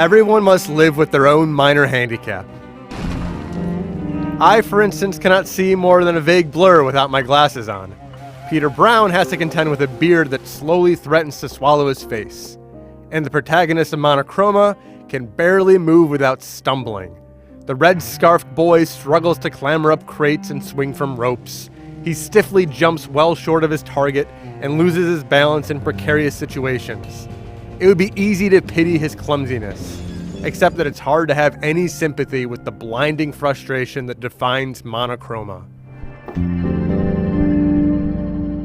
Everyone must live with their own minor handicap. I, for instance, cannot see more than a vague blur without my glasses on. Peter Brown has to contend with a beard that slowly threatens to swallow his face. And the protagonist of Monochroma can barely move without stumbling. The red-scarfed boy struggles to clamber up crates and swing from ropes. He stiffly jumps well short of his target and loses his balance in precarious situations. It would be easy to pity his clumsiness, except that it's hard to have any sympathy with the blinding frustration that defines Monochroma.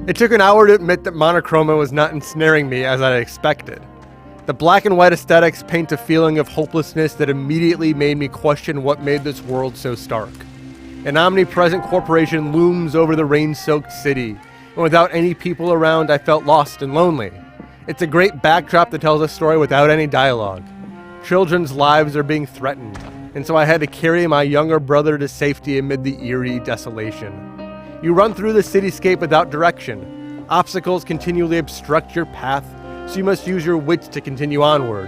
It took an hour to admit that Monochroma was not ensnaring me as I expected. The black and white aesthetics paint a feeling of hopelessness that immediately made me question what made this world so stark. An omnipresent corporation looms over the rain-soaked city, and without any people around, I felt lost and lonely. It's a great backdrop that tells a story without any dialogue. Children's lives are being threatened, and so I had to carry my younger brother to safety amid the eerie desolation. You run through the cityscape without direction. Obstacles continually obstruct your path, so you must use your wits to continue onward.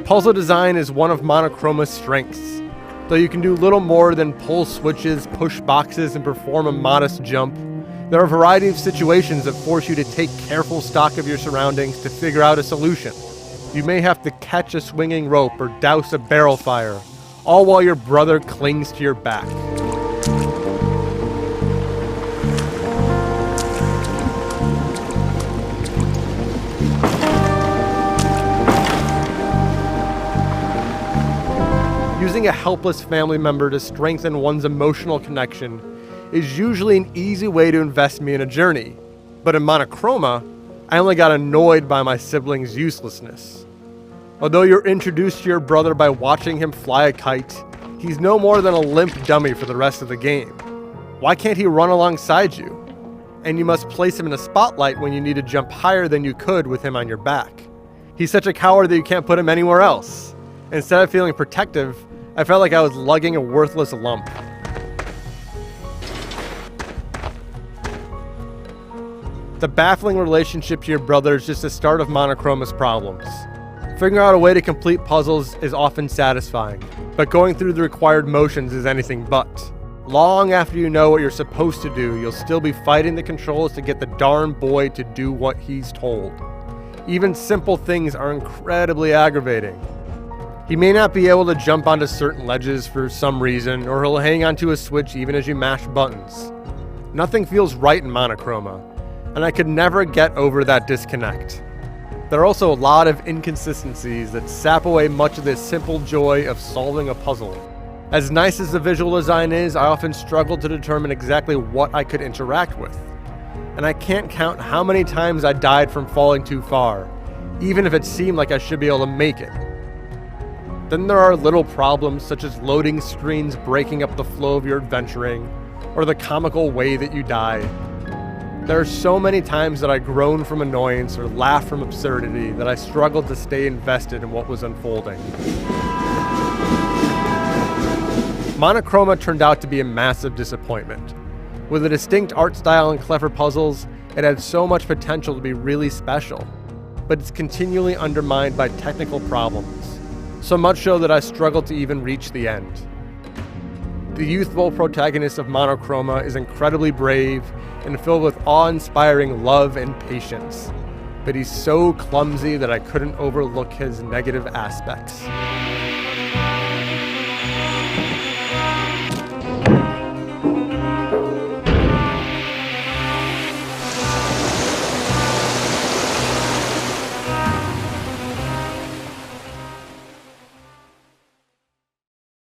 Puzzle design is one of Monochroma's strengths. Though you can do little more than pull switches, push boxes, and perform a modest jump, there are a variety of situations that force you to take careful stock of your surroundings to figure out a solution. You may have to catch a swinging rope or douse a barrel fire, all while your brother clings to your back. Using a helpless family member to strengthen one's emotional connection is usually an easy way to invest me in a journey. But in Monochroma, I only got annoyed by my sibling's uselessness. Although you're introduced to your brother by watching him fly a kite, he's no more than a limp dummy for the rest of the game. Why can't he run alongside you? And you must place him in a spotlight when you need to jump higher than you could with him on your back. He's such a coward that you can't put him anywhere else. Instead of feeling protective, I felt like I was lugging a worthless lump. The baffling relationship to your brother is just the start of Monochroma's problems. Figuring out a way to complete puzzles is often satisfying, but going through the required motions is anything but. Long after you know what you're supposed to do, you'll still be fighting the controls to get the darn boy to do what he's told. Even simple things are incredibly aggravating. He may not be able to jump onto certain ledges for some reason, or he'll hang onto a switch even as you mash buttons. Nothing feels right in Monochroma, and I could never get over that disconnect. There are also a lot of inconsistencies that sap away much of the simple joy of solving a puzzle. As nice as the visual design is, I often struggle to determine exactly what I could interact with. And I can't count how many times I died from falling too far, even if it seemed like I should be able to make it. Then there are little problems such as loading screens breaking up the flow of your adventuring, or the comical way that you die. There are so many times that I groan from annoyance or laugh from absurdity that I struggled to stay invested in what was unfolding. Monochroma turned out to be a massive disappointment. With a distinct art style and clever puzzles, it had so much potential to be really special, but it's continually undermined by technical problems, so much so that I struggled to even reach the end. The youthful protagonist of Monochroma is incredibly brave and filled with awe-inspiring love and patience, but he's so clumsy that I couldn't overlook his negative aspects.